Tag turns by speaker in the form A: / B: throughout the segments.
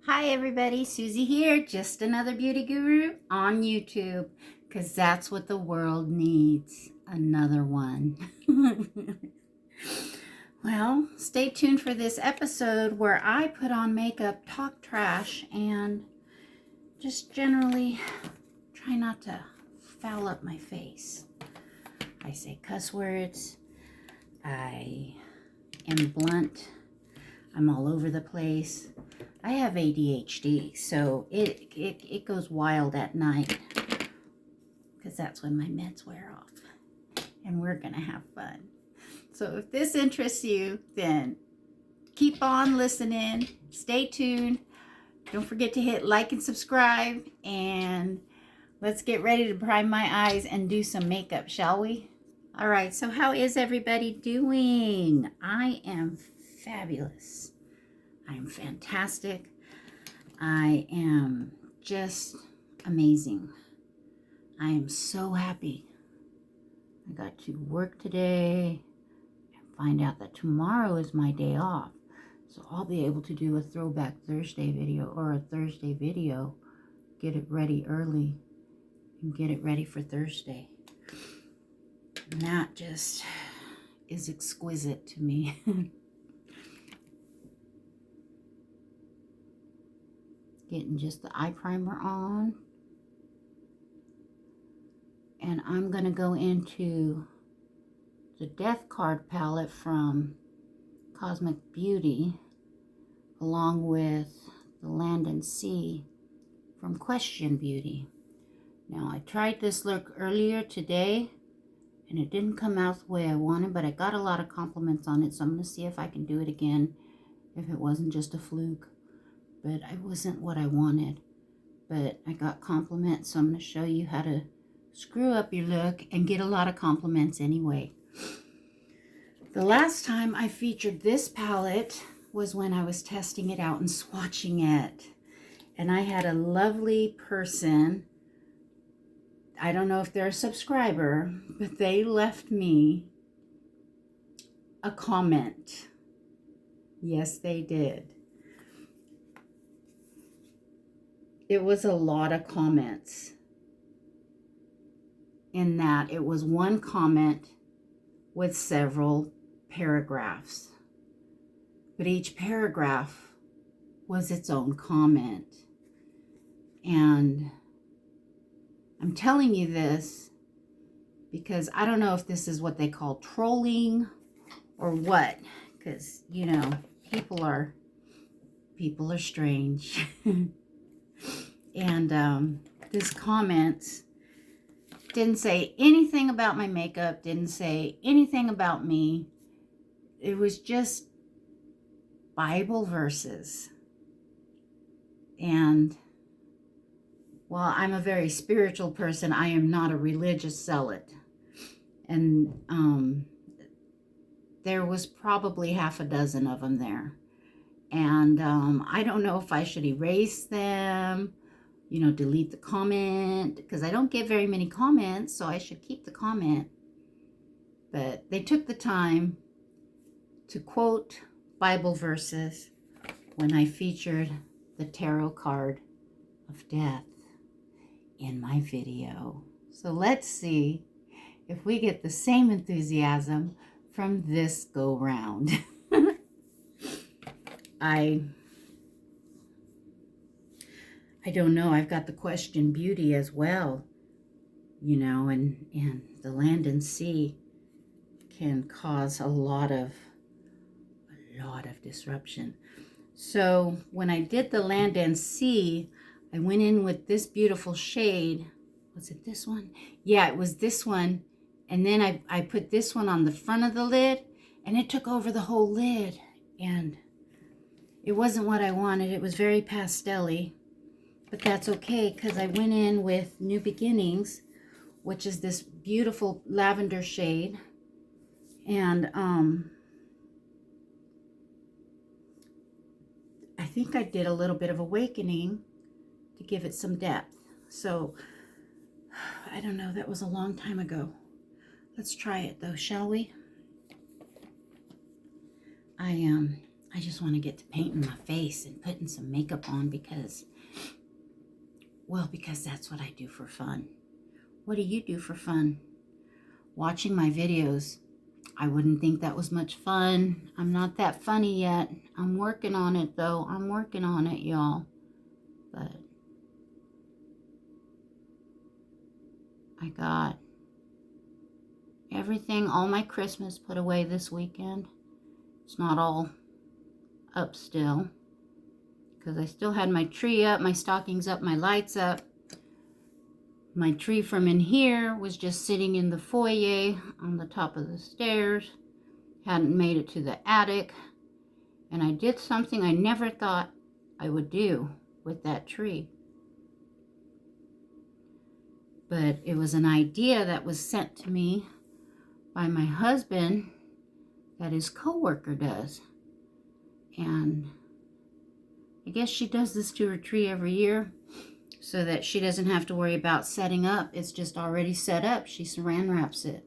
A: Hi everybody, Susie here, just another beauty guru on YouTube, because that's what the world needs, another one. Well, stay tuned for this episode where I put on makeup, talk trash, and just generally try not to foul up my face. I say cuss words, I am blunt, I'm all over the place. I have ADHD, so it goes wild at night because that's when my meds wear off and we're gonna have fun. So if this interests you, then keep on listening, stay tuned. Don't forget to hit like and subscribe, and let's get ready to prime my eyes and do some makeup, shall we? All right, so how is everybody doing? I am fabulous. I am fantastic. I am just amazing. I am so happy. I got to work today and find out that tomorrow is my day off. So I'll be able to do a throwback Thursday video or a Thursday video, get it ready early and get it ready for Thursday. And that just is exquisite to me. Getting just the eye primer on. And I'm going to go into the Death Card palette from Cosmic Beauty, along with the Land and Sea from Question Beauty. Now, I tried this look earlier today, and it didn't come out the way I wanted, but I got a lot of compliments on it, so I'm going to see if I can do it again, if it wasn't just a fluke. But it wasn't what I wanted. But I got compliments, so I'm going to show you how to screw up your look and get a lot of compliments anyway. The last time I featured this palette was when I was testing it out and swatching it. And I had a lovely person, I don't know if they're a subscriber, but they left me a comment. Yes, they did. It was a lot of comments. In that it was one comment with several paragraphs. But each paragraph was its own comment. And I'm telling you this because I don't know if this is what they call trolling or what. Because, you know, people are strange. And this comment didn't say anything about my makeup, didn't say anything about me. It was just Bible verses. And while I'm a very spiritual person, I am not a religious zealot. And there was probably half a dozen of them there. And I don't know if I should erase them, you know, delete the comment, because I don't get very many comments, so I should keep the comment. But they took the time to quote Bible verses when I featured the tarot card of death in my video. So let's see if we get the same enthusiasm from this go round. I don't know. I've got the Question Beauty as well, you know, and the Land and Sea can cause a lot of disruption. So when I did the Land and Sea, I went in with this beautiful shade. Was it this one? Yeah, it was this one. And then I put this one on the front of the lid, and it took over the whole lid. And it wasn't what I wanted. It was very pastel-y. But that's okay, because I went in with New Beginnings, which is this beautiful lavender shade. And I think I did a little bit of Awakening to give it some depth. So, I don't know, that was a long time ago. Let's try it though, shall we? I I just want to get to painting my face and putting some makeup on because that's what I do for fun. What do you do for fun? Watching my videos. I wouldn't think that was much fun. I'm not that funny yet. I'm working on it, though. I'm working on it, y'all. But I got everything, all my Christmas put away this weekend. It's not all up still, because I still had my tree up, my stockings up, my lights up. My tree from in here was just sitting in the foyer on the top of the stairs. Hadn't made it to the attic. And I did something I never thought I would do with that tree. But it was an idea that was sent to me by my husband that his coworker does. And I guess she does this to her tree every year so that she doesn't have to worry about setting up. It's just already set up. She saran wraps it.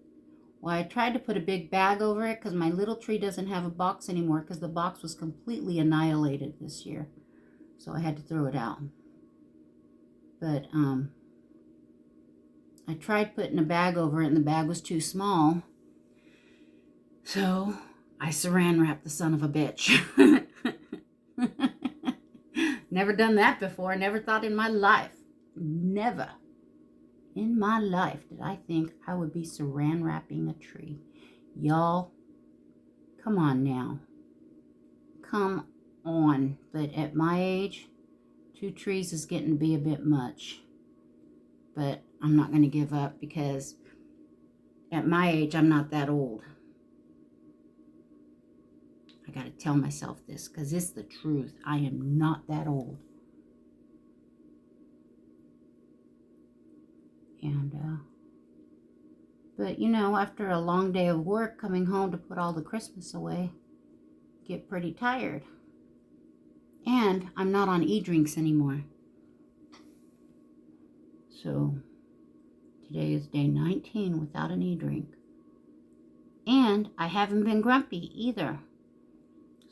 A: Well, I tried to put a big bag over it because my little tree doesn't have a box anymore because the box was completely annihilated this year. So I had to throw it out. But I tried putting a bag over it and the bag was too small. So I saran wrapped the son of a bitch. Never done that before. Never thought in my life. Never in my life did I think I would be saran wrapping a tree. Y'all, come on now. Come on. But at my age, 2 trees is getting to be a bit much. But I'm not going to give up because at my age, I'm not that old. I got to tell myself this because it's the truth. I am not that old. And, but you know, after a long day of work, coming home to put all the Christmas away, get pretty tired. And I'm not on e-drinks anymore. So today is day 19 without an e-drink. And I haven't been grumpy either.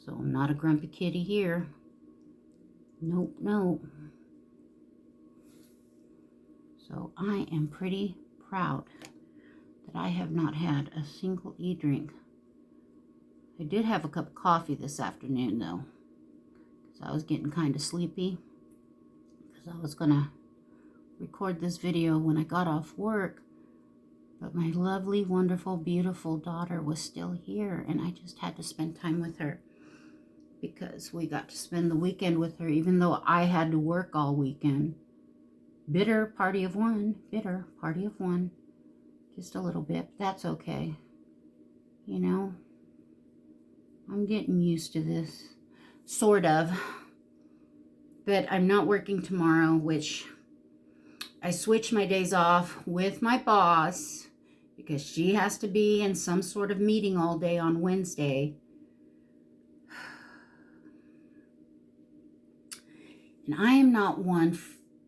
A: So I'm not a grumpy kitty here. Nope, nope. So I am pretty proud that I have not had a single e-drink. I did have a cup of coffee this afternoon though, because I was getting kind of sleepy. Because I was going to record this video when I got off work. But my lovely, wonderful, beautiful daughter was still here and I just had to spend time with her. Because we got to spend the weekend with her even though I had to work all weekend. Bitter party of one. Just a little bit. That's okay. You know, I'm getting used to this. Sort of. But I'm not working tomorrow, which I switched my days off with my boss because she has to be in some sort of meeting all day on Wednesday. And I am not one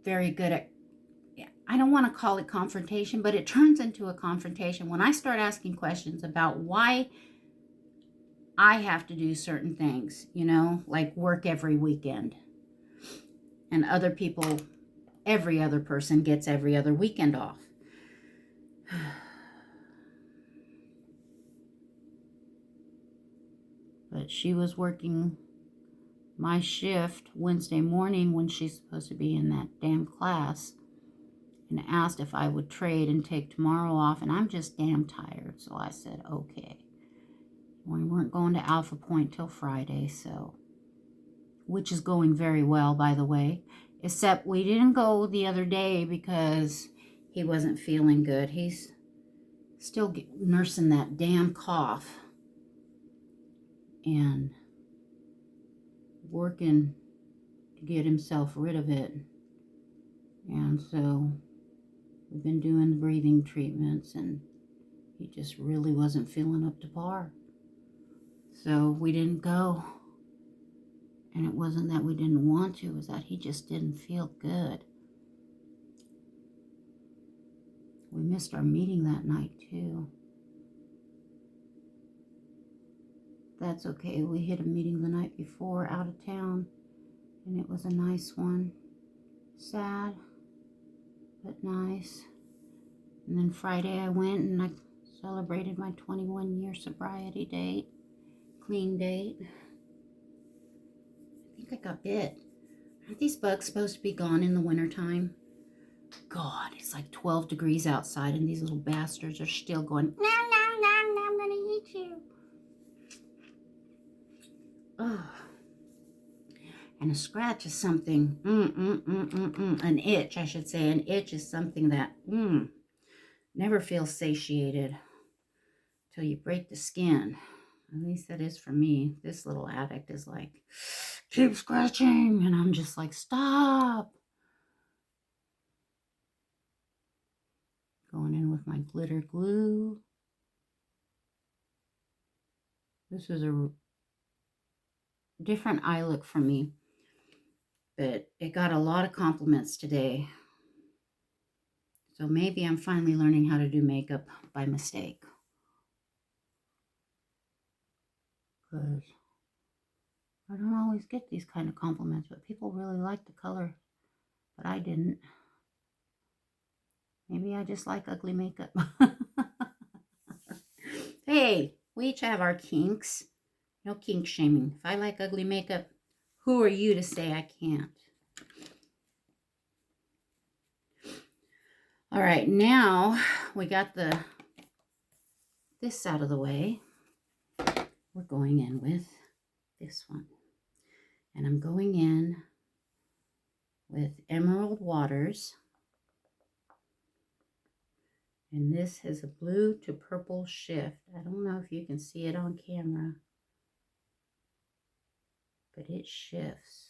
A: very good at, I don't want to call it confrontation, but it turns into a confrontation when I start asking questions about why I have to do certain things, you know, like work every weekend. And other people, every other person gets every other weekend off. But she was working my shift Wednesday morning when she's supposed to be in that damn class and asked if I would trade and take tomorrow off, and I'm just damn tired, so I said okay. We weren't going to Alpha Point till Friday, so, which is going very well, by the way, except we didn't go the other day because he wasn't feeling good. He's still nursing that damn cough and working to get himself rid of it. And so we've been doing the breathing treatments and he just really wasn't feeling up to par. So we didn't go. And it wasn't that we didn't want to, it was that he just didn't feel good. We missed our meeting that night too. that's okay. We had a meeting the night before out of town, and it was a nice one. Sad, but nice. And then Friday I went and I celebrated my 21-year sobriety date, clean date. I think I got bit. Aren't these bugs supposed to be gone in the wintertime? God, it's like 12 degrees outside and these little bastards are still going, no, no, no, no, I'm going to eat you. Oh. And a scratch is something, an itch, I should say. An itch is something that never feels satiated till you break the skin. At least that is for me. This little addict is like, keep scratching. And I'm just like, stop. Going in with my glitter glue. This is a different eye look for me. But it got a lot of compliments today. So maybe I'm finally learning how to do makeup by mistake. Because I don't always get these kind of compliments, but people really like the color. But I didn't. Maybe I just like ugly makeup. Hey, we each have our kinks. No kink shaming. If I like ugly makeup, who are you to say I can't? All right, now we got this out of the way. We're going in with this one. And I'm going in with Emerald Waters. And this has a blue to purple shift. I don't know if you can see it on camera, but it shifts.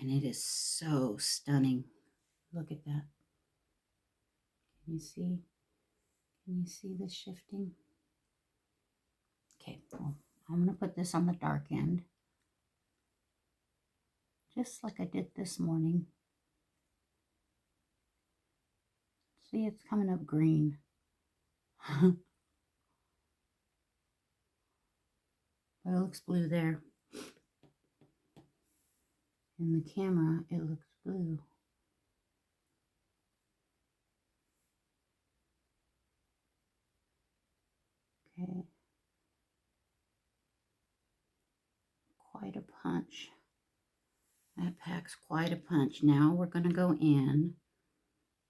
A: And it is so stunning. Look at that. Can you see? Can you see the shifting? Okay, well, I'm going to put this on the dark end. Just like I did this morning. See, it's coming up green. But it looks blue there. In the camera, it looks blue. Okay. Quite a punch. That packs quite a punch. Now we're going to go in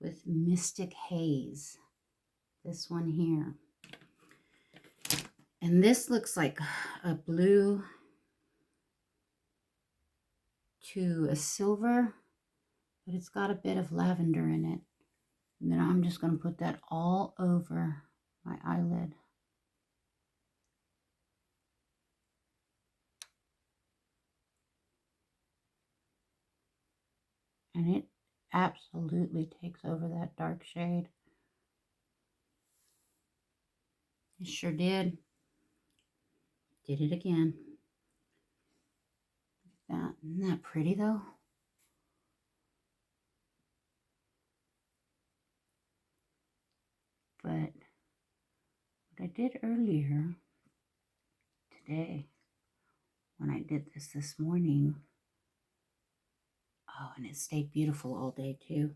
A: with Mystic Haze. This one here. And this looks like a blue to a silver, but it's got a bit of lavender in it. And then I'm just going to put that all over my eyelid. And it absolutely takes over that dark shade. It sure did. Did it again. Isn't that pretty though? But what I did earlier today, when I did this morning, oh, and it stayed beautiful all day too,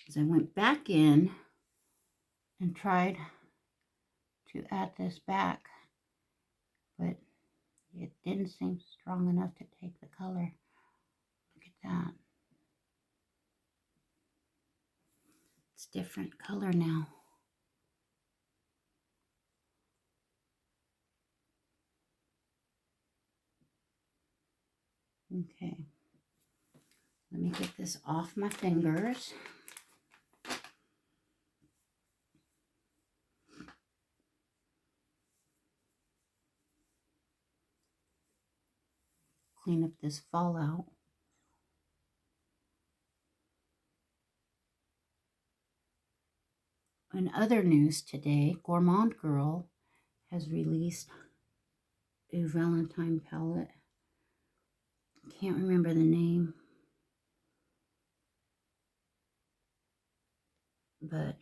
A: is I went back in and tried to add this back, but it didn't seem strong enough to take the color. Look at that. It's different color now. Okay. Let me get this off my fingers. Clean up this fallout. In other news today, Gourmand Girl has released a Valentine palette. Can't remember the name, but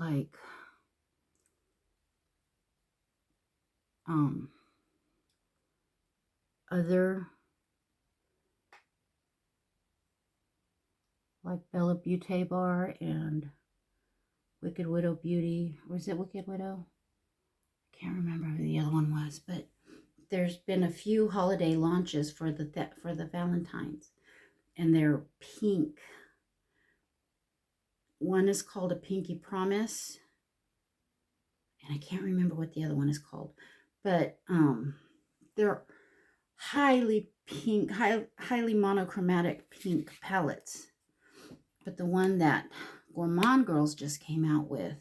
A: like other, like Bella Beauty Bar and Wicked Widow Beauty. Or is it Wicked Widow? I can't remember who the other one was, but there's been a few holiday launches for the Valentines, and they're pink. One is called a Pinky Promise, and I can't remember what the other one is called, but they're highly pink, highly monochromatic pink palettes. But the one that Gourmand Girls just came out with,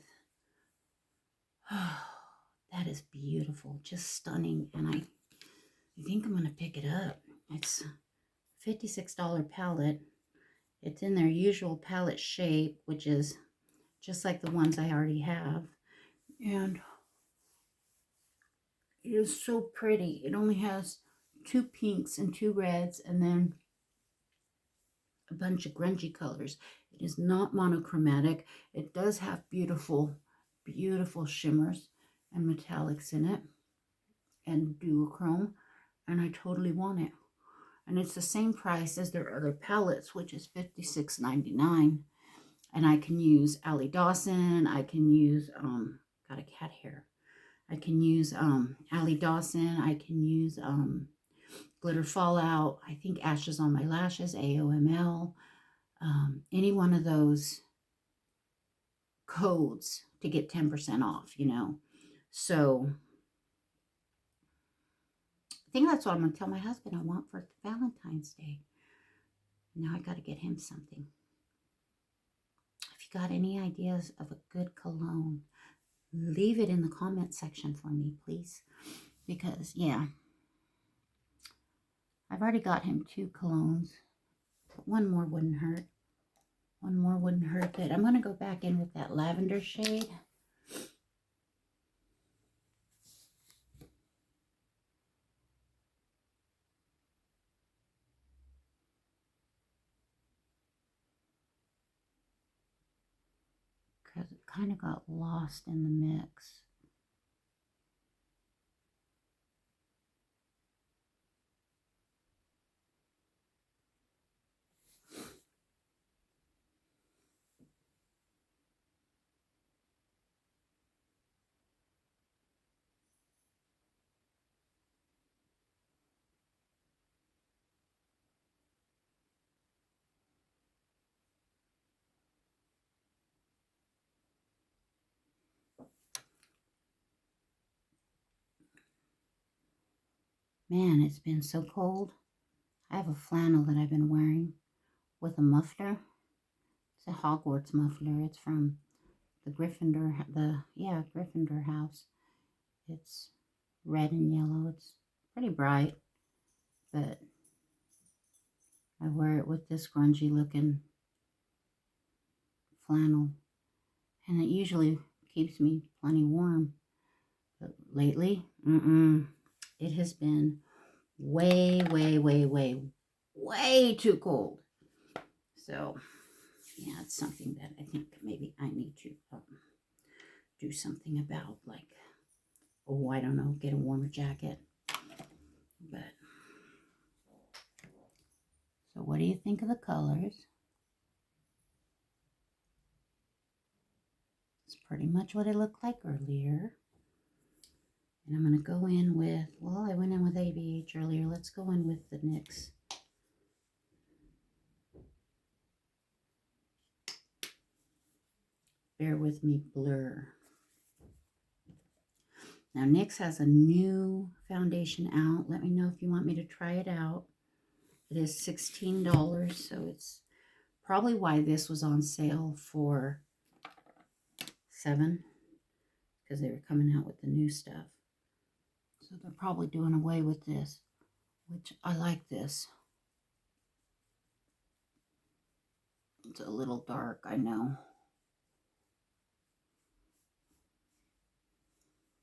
A: oh, that is beautiful, just stunning. And I think I'm going to pick it up. It's a $56 palette. It's in their usual palette shape, which is just like the ones I already have. And it is so pretty. It only has 2 pinks and 2 reds, and then a bunch of grungy colors. It is not monochromatic. It does have beautiful, beautiful shimmers and metallics in it, and duochrome, and I totally want it. And it's the same price as their other palettes, which is $56.99. And I can use Allie Dawson. I can use got a cat hair. I can use Allie Dawson. I can use Glitter Fallout. I think Ashes on My Lashes, AOML. Any one of those codes to get 10% off, you know. So I think that's what I'm going to tell my husband I want for Valentine's Day. Now I got to get him something. If you got any ideas of a good cologne, leave it in the comment section for me, please. Because, yeah, I've already got him 2 colognes. But one more wouldn't hurt. One more wouldn't hurt. But I'm going to go back in with that lavender shade. Because it kind of got lost in the mix. Man, it's been so cold. I have a flannel that I've been wearing with a muffler. It's a Hogwarts muffler. It's from the Gryffindor, Gryffindor house. It's red and yellow. It's pretty bright, but I wear it with this grungy looking flannel, and it usually keeps me plenty warm. But lately, it has been way, way, way, way, way too cold. So, yeah, it's something that I think maybe I need to do something about. Like, oh, I don't know, get a warmer jacket. But, so what do you think of the colors? It's pretty much what it looked like earlier. And I'm going to go in with, well, I went in with ABH earlier. Let's go in with the NYX. Bear With Me Blur. Now, NYX has a new foundation out. Let me know if you want me to try it out. It is $16, so it's probably why this was on sale for $7, because they were coming out with the new stuff. So they're probably doing away with this, which I like this. It's a little dark, I know.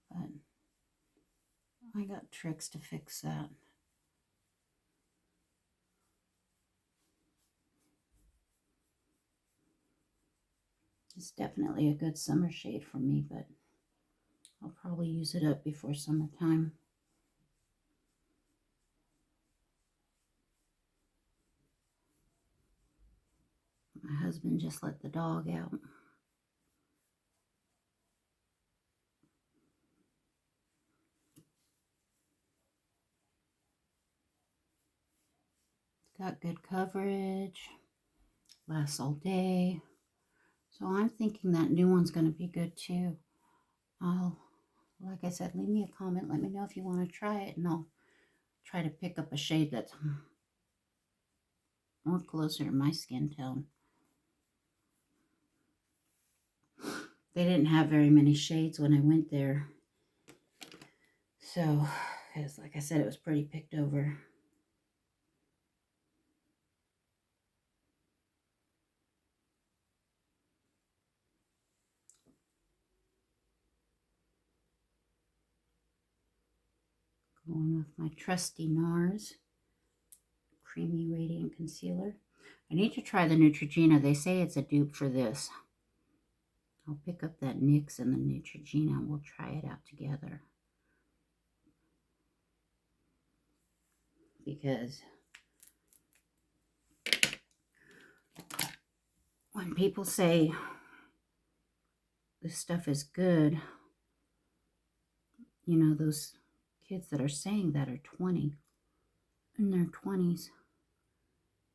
A: But I got tricks to fix that. It's definitely a good summer shade for me, but I'll probably use it up before summertime. My husband just let the dog out. Got good coverage, lasts all day. So I'm thinking that new one's going to be good too. Like I said, leave me a comment. Let me know if you want to try it, and I'll try to pick up a shade that's more closer to my skin tone. They didn't have very many shades when I went there. So, because like I said, it was pretty picked over. Going with my trusty NARS Creamy Radiant Concealer. I need to try the Neutrogena. They say it's a dupe for this. I'll pick up that NYX and the Neutrogena and we'll try it out together. Because when people say this stuff is good, you know, those kids that are saying that are 20, in their 20s,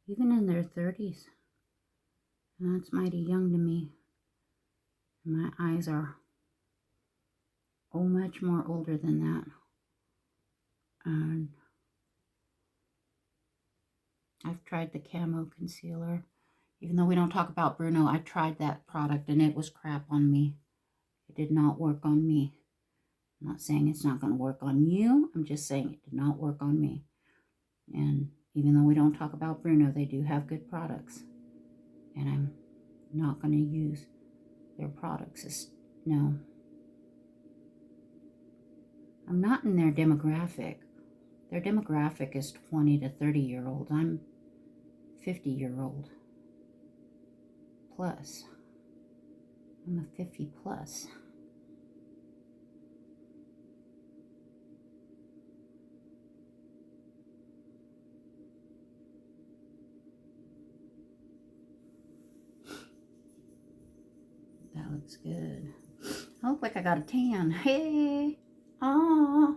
A: even in their 30s. And that's mighty young to me. My eyes are much more older than that. And I've tried the Camo Concealer. Even though we don't talk about Bruno, I tried that product and it was crap on me. It did not work on me. I'm not saying it's not going to work on you. I'm just saying it did not work on me. And even though we don't talk about Bruno, they do have good products. And I'm not going to use their products. No. I'm not in their demographic. Their demographic is 20 to 30-year-olds. I'm 50-year-old plus. I'm a 50 plus. That looks good. I look like I got a tan. Hey! Ah!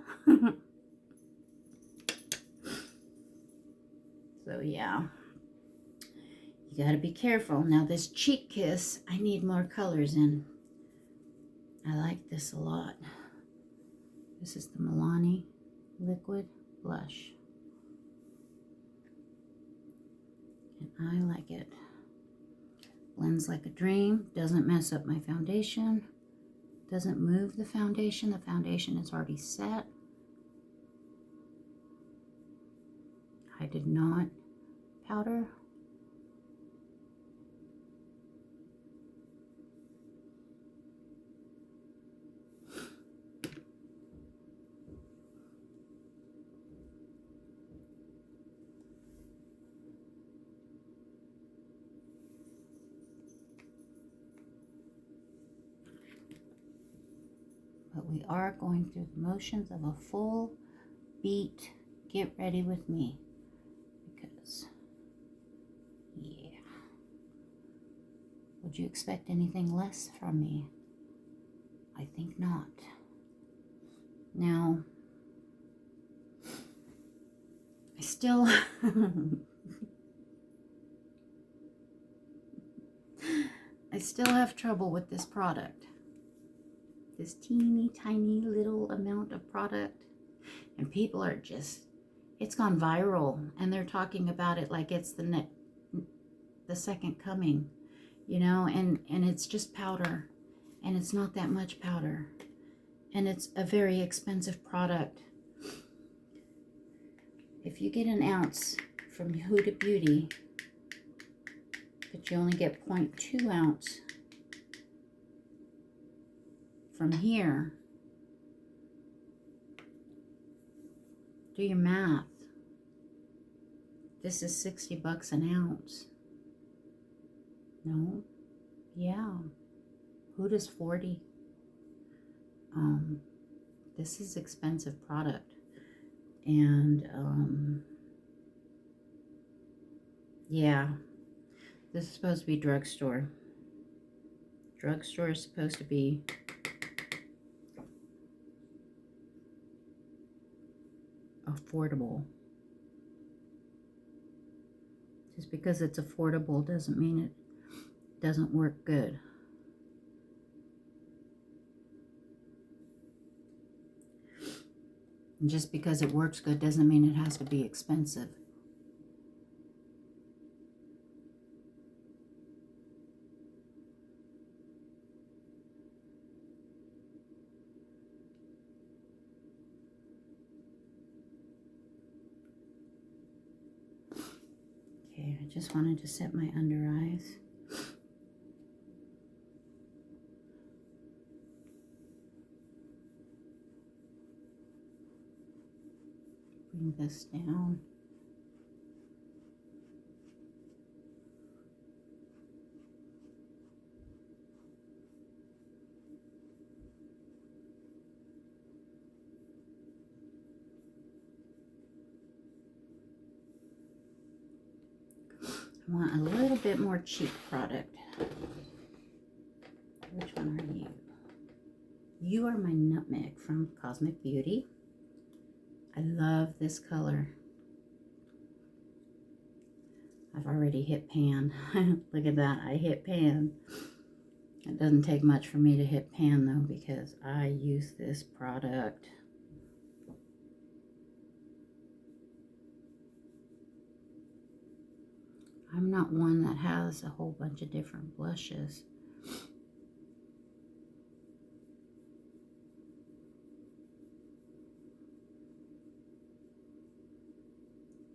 A: So yeah, you gotta be careful. Now this Cheek Kiss, I need more colors in. I like this a lot. This is the Milani Liquid Blush. And I like it. Blends like a dream. Doesn't mess up my foundation. Doesn't move the foundation. The foundation is already set. I did not powder. But we are going through the motions of a full beat. Get ready with me. Because, yeah. Would you expect anything less from me? I think not. Now, I still have trouble with this product. This teeny tiny little amount of product. And people are just, it's gone viral. And they're talking about it like it's the second coming. You know, and it's just powder. And it's not that much powder. And it's a very expensive product. If you get an ounce from Huda Beauty, but you only get 0.2 ounce from here, do your math. This is 60 bucks an ounce. No? Yeah. Who does 40? This is expensive product. And, yeah, this is supposed to be drugstore. Drugstore is supposed to be affordable. Just because it's affordable doesn't mean it doesn't work good. And just because it works good doesn't mean it has to be expensive. Okay, I just wanted to set my under eyes. Bring this down. I want a little bit more cheap product. Which one are you? You Are My Nutmeg from Cosmic Beauty. I love this color. I've already hit pan. Look at that, I hit pan. It doesn't take much for me to hit pan though, because I use this product. I'm not one that has a whole bunch of different blushes.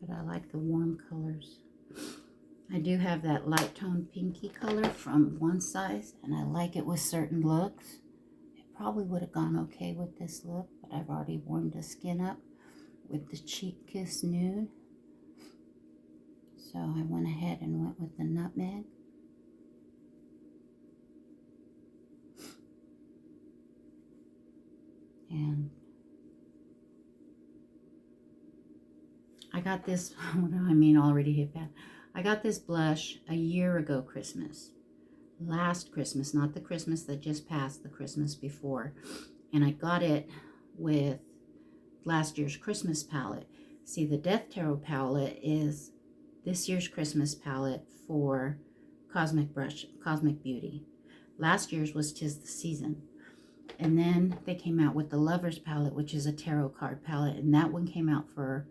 A: But I like the warm colors. I do have that light tone pinky color from one size, and I like it with certain looks. It probably would have gone okay with this look, but I've already warmed the skin up with the Cheek Kiss Nude. So I went ahead and went with the nutmeg. And I got this, what do I mean already hit that? I got this blush a year ago Christmas. Last Christmas, not the Christmas that just passed, the Christmas before. And I got it with last year's Christmas palette. See, the Death Tarot palette is this year's Christmas palette for Cosmic Beauty. Last year's was 'Tis the Season. And then they came out with the Lover's palette, which is a tarot card palette. And that one came out for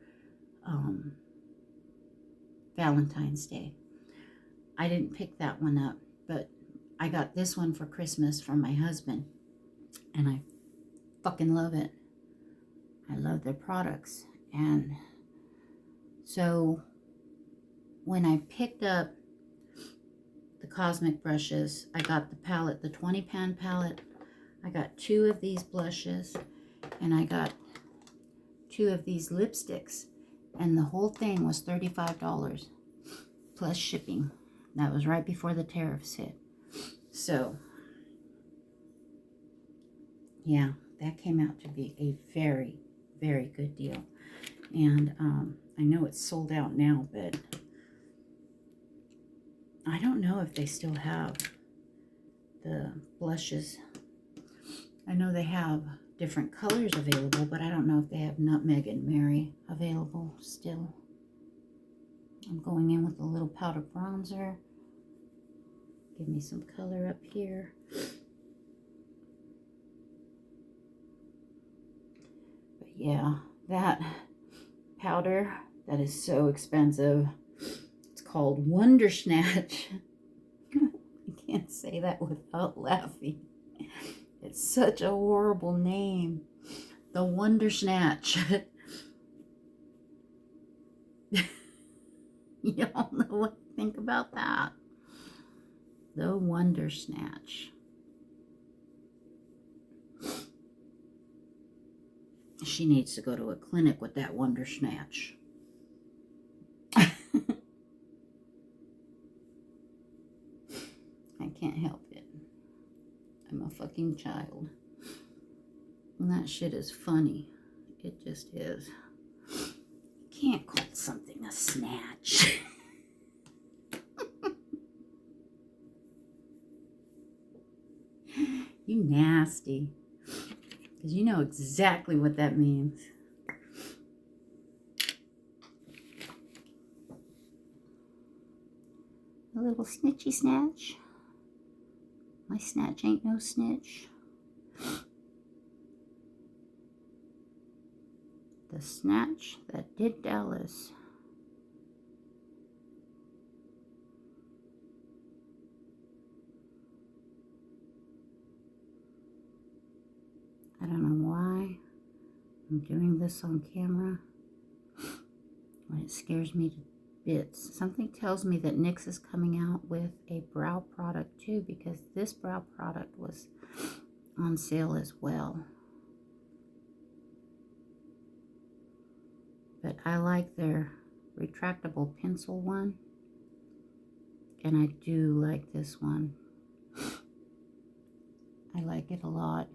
A: Valentine's Day. I didn't pick that one up, but I got this one for Christmas from my husband. And I fucking love it. I love their products. And so when I picked up the Cosmic brushes, I got the palette, the 20 pan palette. I got 2 of these blushes, and I got 2 of these lipsticks, and the whole thing was $35 plus shipping. That was right before the tariffs hit. So yeah, that came out to be a very, very good deal. And I know it's sold out now, but I don't know if they still have the blushes. I know they have different colors available, but I don't know if they have Nutmeg and Mary available still. I'm going in with a little powder bronzer. Give me some color up here. But yeah, that powder, that is so expensive. It's called Wonder Snatch. I can't say that without laughing. It's such a horrible name. The Wonder Snatch. You don't know what to think about that. The Wonder Snatch. She needs to go to a clinic with that Wonder Snatch. I can't help it. fucking child. And that shit is funny. It just is. You can't call something a snatch. You nasty. Because you know exactly what that means. A little snitchy snatch. My snatch ain't no snitch. The snatch that did Dallas. I don't know why I'm doing this on camera when it scares me to bits. Something tells me that NYX is coming out with a brow product too, because this brow product was on sale as well. But I like their retractable pencil one, and I do like this one. I like it a lot.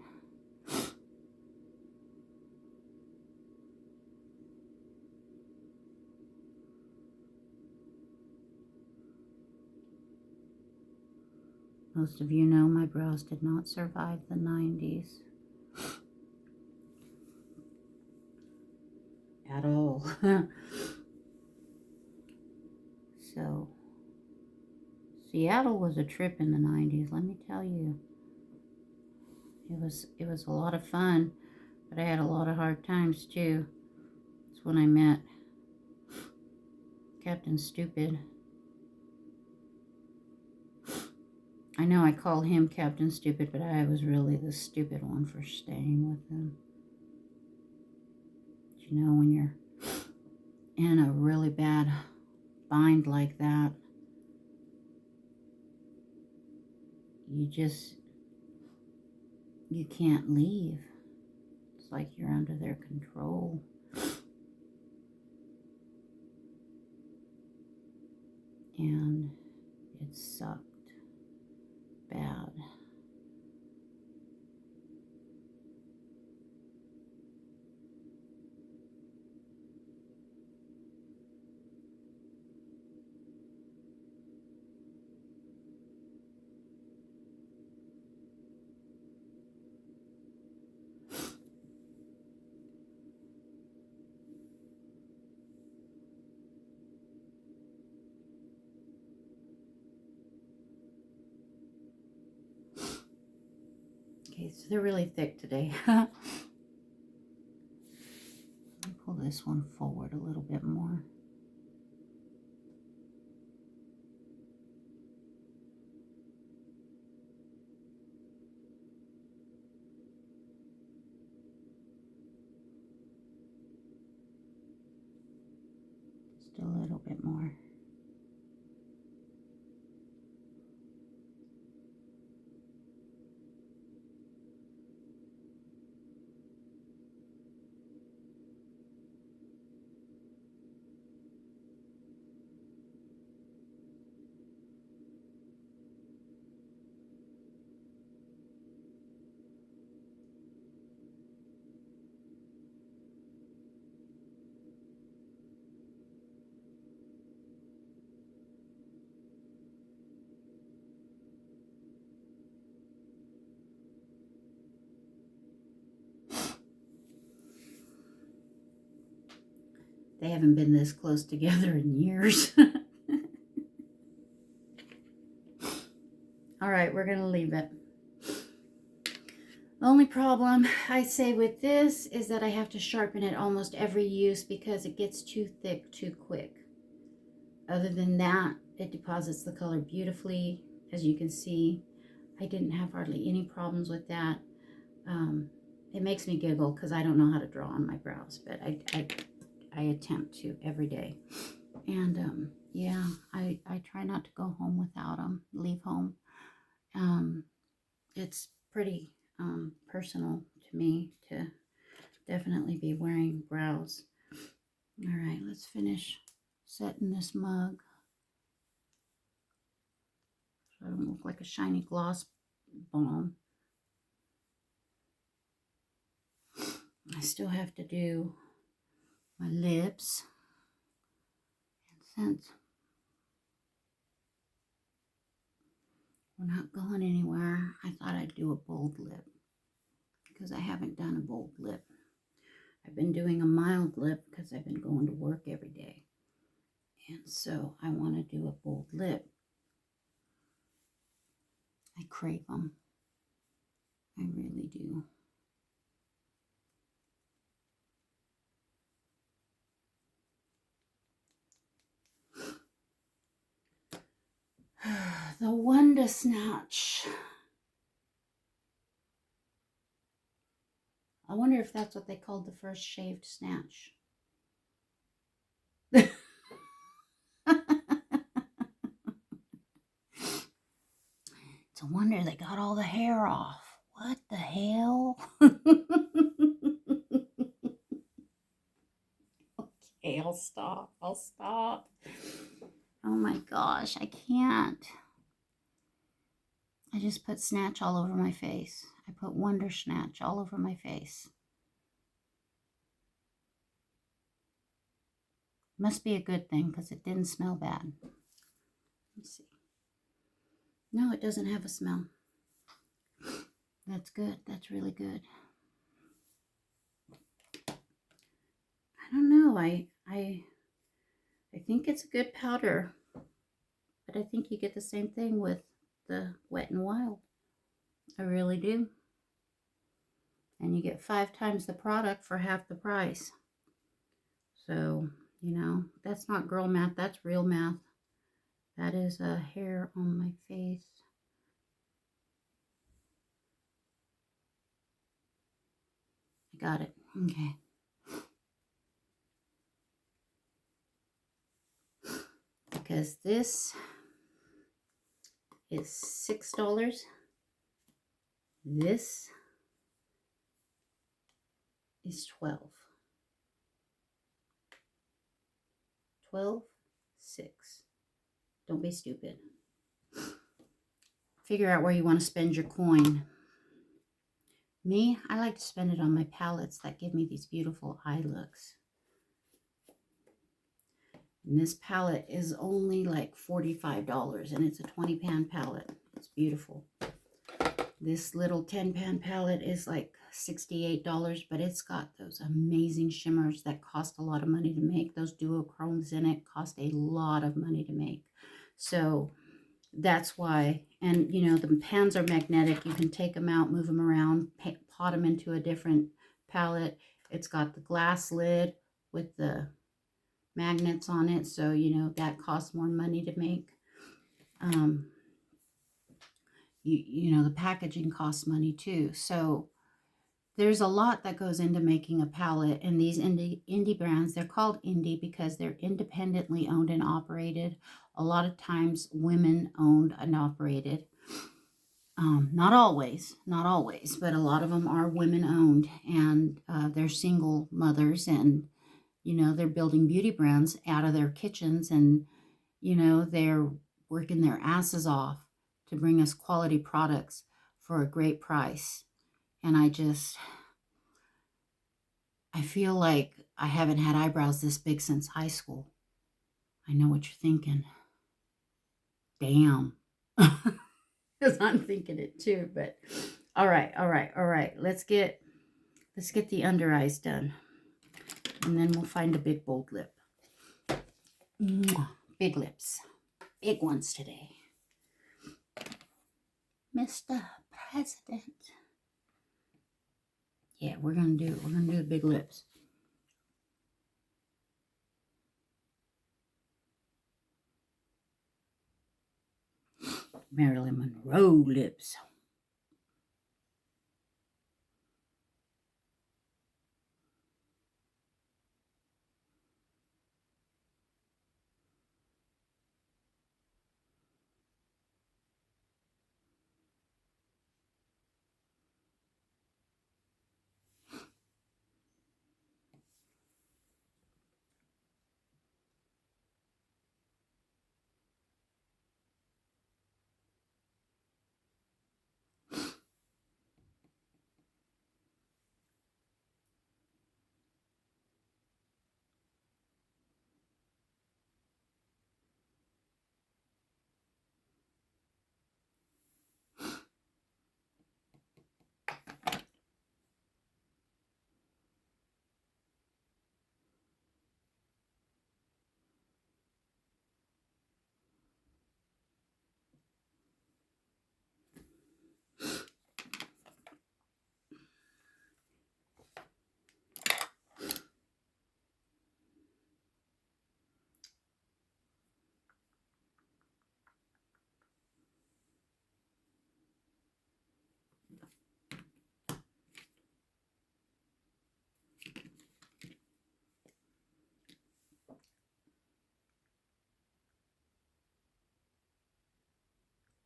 A: Most of you know my brows did not survive the 90s. At all. So, Seattle was a trip in the 90s, let me tell you. It was a lot of fun, but I had a lot of hard times too. It's when I met Captain Stupid. I know I call him Captain Stupid, but I was really the stupid one for staying with him. You know, when you're in a really bad bind like that, you can't leave. It's like you're under their control. And it sucked bad. Okay, so they're really thick today. Pull this one forward a little bit more. Just a little bit more. They haven't been this close together in years. All right, we're going to leave it. The only problem I say with this is that I have to sharpen it almost every use because it gets too thick too quick. Other than that, it deposits the color beautifully. As you can see, I didn't have hardly any problems with that. It makes me giggle because I don't know how to draw on my brows, but I attempt to every day. And yeah, I try not to go home without them, leave home. It's pretty personal to me to definitely be wearing brows. All right, let's finish setting this mug so I don't look like a shiny gloss bomb. I still have to do my lips. And since we're not going anywhere, I thought I'd do a bold lip because I haven't done a bold lip. I've been doing a mild lip because I've been going to work every day. And so I want to do a bold lip. I crave them. I really do. The Wonder Snatch. I wonder if that's what they called the first shaved snatch. It's a wonder they got all the hair off. What the hell? Okay, I'll stop. I'll stop. Oh my gosh, I can't. I just put snatch all over my face. I put Wonder Snatch all over my face. Must be a good thing because it didn't smell bad. Let me see. No, it doesn't have a smell. That's good. That's really good. I don't know. I think it's a good powder. But I think you get the same thing with the Wet n Wild. I really do. And you get 5 times the product for half the price. So, you know, that's not girl math. That's real math. That is a hair on my face. I got it. Okay. Because this is $6. This is 12. 12, 6. Don't be stupid. Figure out where you want to spend your coin. Me, I like to spend it on my palettes that give me these beautiful eye looks. And this palette is only like $45 and it's a 20 pan palette. It's beautiful. This little 10 pan palette is like $68, but it's got those amazing shimmers that cost a lot of money to make. Those duochromes in it cost a lot of money to make. So that's why, and you know, the pans are magnetic. You can take them out, move them around, pot them into a different palette. It's got the glass lid with the magnets on it, so you know that costs more money to make. You know, the packaging costs money too. So there's a lot that goes into making a palette. And these indie brands, they're called indie because they're independently owned and operated. A lot of times women owned and operated. Not always, but a lot of them are women owned, and they're single mothers, and you know, they're building beauty brands out of their kitchens, and you know, they're working their asses off to bring us quality products for a great price. And I feel like I haven't had eyebrows this big since high school. I know what you're thinking. Damn. Because I'm thinking it too, but all right. Let's get the under eyes done. And then we'll find a big bold lip. Big lips. Big ones today. Mr. President. Yeah, we're gonna do the big lips. Marilyn Monroe lips.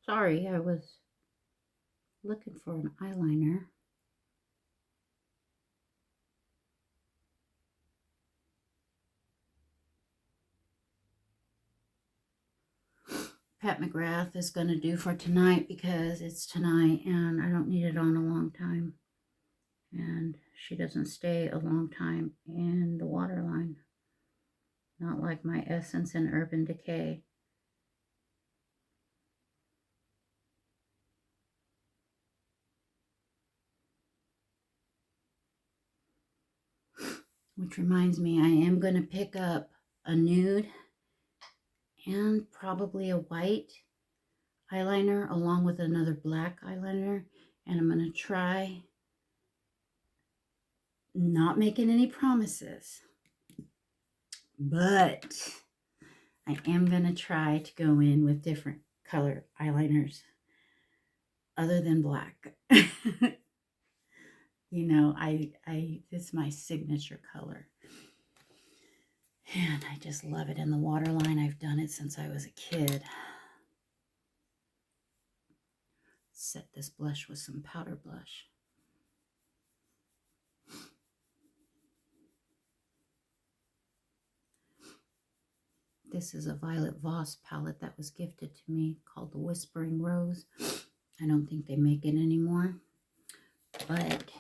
A: Sorry, I was looking for an eyeliner. Pat McGrath is going to do for tonight because it's tonight and I don't need it on a long time. And she doesn't stay a long time in the waterline. Not like my Essence and Urban Decay. Which reminds me, I am going to pick up a nude and probably a white eyeliner along with another black eyeliner. And I'm going to try, not making any promises, but I am going to try to go in with different color eyeliners other than black. You know, this is my signature color. And I just love it in the waterline. I've done it since I was a kid. Set this blush with some powder blush. This is a Violet Voss palette that was gifted to me called the Whispering Rose. I don't think they make it anymore, but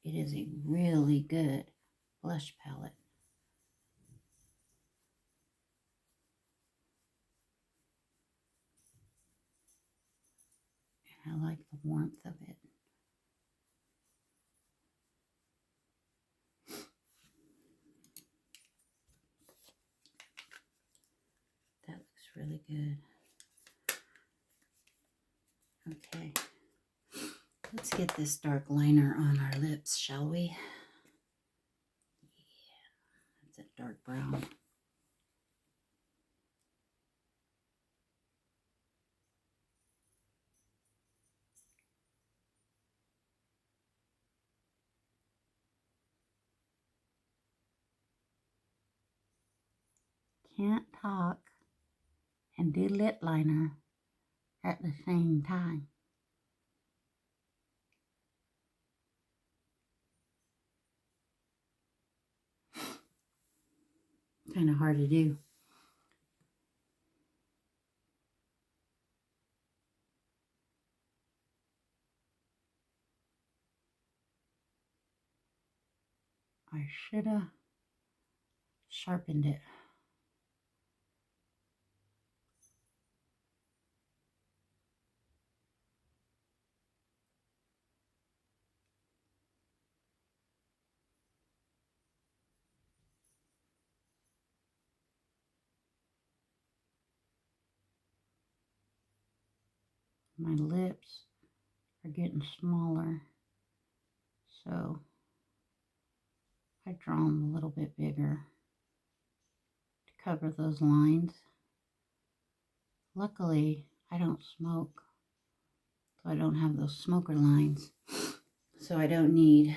A: it is a really good blush palette. And I like the warmth of it. That looks really good. Okay, let's get this dark liner on our lips, shall we? Yeah, it's a dark brown. Can't talk and do lip liner at the same time. Kind of hard to do. I should have sharpened it. My lips are getting smaller, so I draw them a little bit bigger to cover those lines. Luckily, I don't smoke, so I don't have those smoker lines. So I don't need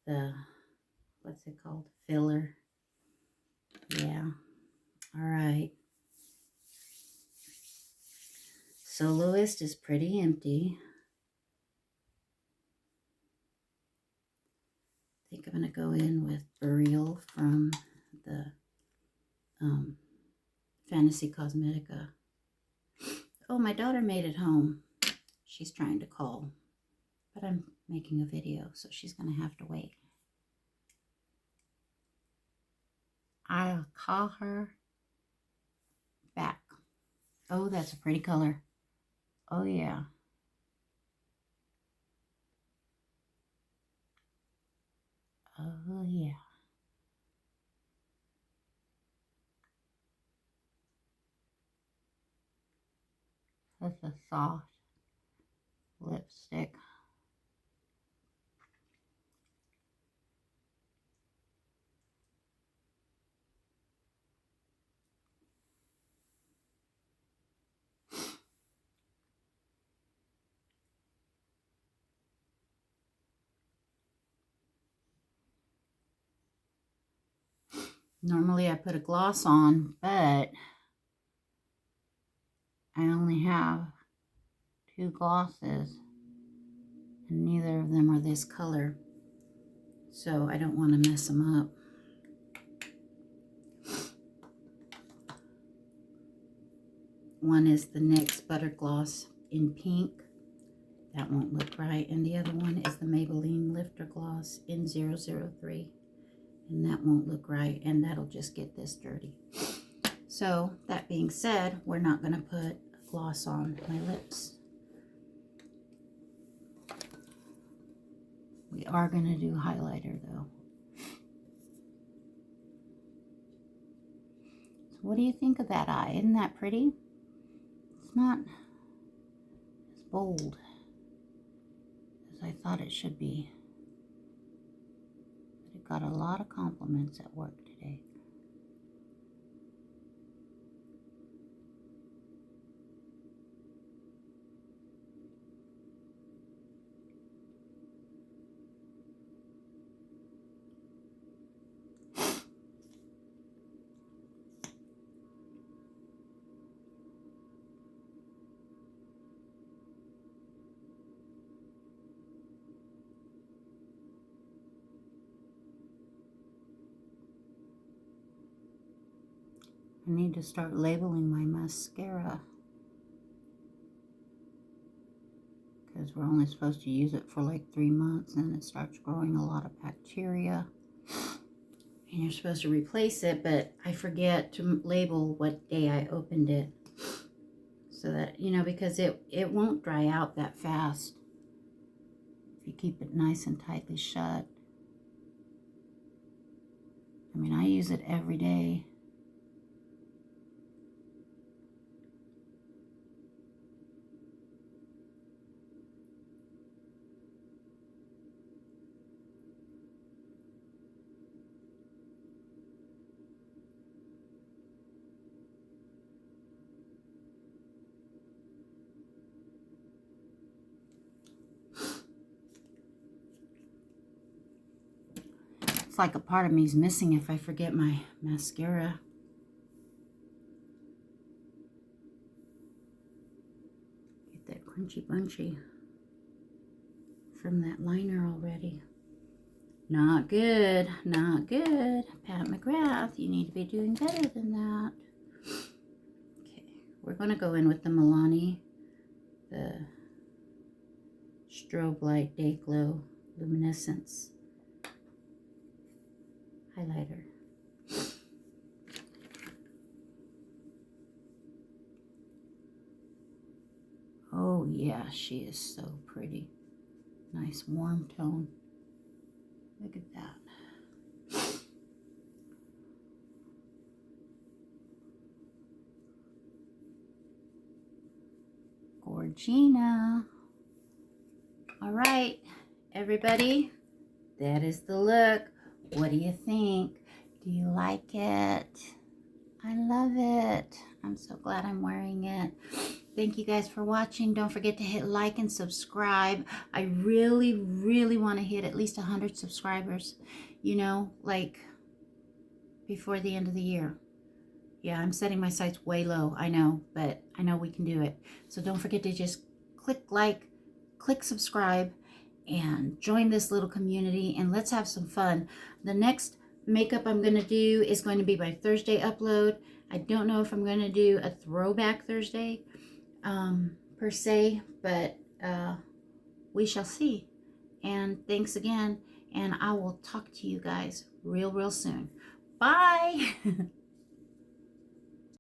A: the, what's it called, filler. Yeah, all right. Soloist is pretty empty. I think I'm going to go in with Burial from the Fantasy Cosmetica. Oh, my daughter made it home. She's trying to call, but I'm making a video, so she's going to have to wait. I'll call her back. Oh, that's a pretty color. Oh, yeah. Oh, yeah. That's a soft lipstick. Normally I put a gloss on, but I only have 2 glosses, and neither of them are this color, so I don't want to mess them up. One is the NYX Butter Gloss in pink. That won't look right. And the other one is the Maybelline Lifter Gloss in 003. And that won't look right. And that'll just get this dirty. So, that being said, we're not going to put gloss on my lips. We are going to do highlighter, though. So what do you think of that eye? Isn't that pretty? It's not as bold as I thought it should be. But it got a lot of compliments at work today. I need to start labeling my mascara, because we're only supposed to use it for like 3 months and it starts growing a lot of bacteria. And you're supposed to replace it, but I forget to label what day I opened it. So that, you know, because it won't dry out that fast if you keep it nice and tightly shut. I mean, I use it every day. It's like a part of me is missing if I forget my mascara. Get that crunchy bunchy from that liner already. Not good, not good. Pat McGrath, you need to be doing better than that. Okay, we're going to go in with the Milani, the Strobe Light Day Glow Luminescence highlighter. Oh yeah, she is so pretty. Nice warm tone. Look at that. Gorgina. All right, everybody, that is the look. What do you think? Do you like it? I love it. I'm so glad I'm wearing it. Thank you guys for watching. Don't forget to hit like and subscribe. I really, really want to hit at least 100 subscribers, you know, like before the end of the year. Yeah, I'm setting my sights way low, I know, but I know we can do it. So don't forget to just click like, click subscribe, and join this little community, and let's have some fun. The next makeup I'm going to do is going to be my Thursday upload. I don't know if I'm going to do a throwback Thursday per se, but we shall see. And thanks again, and I will talk to you guys real soon. Bye.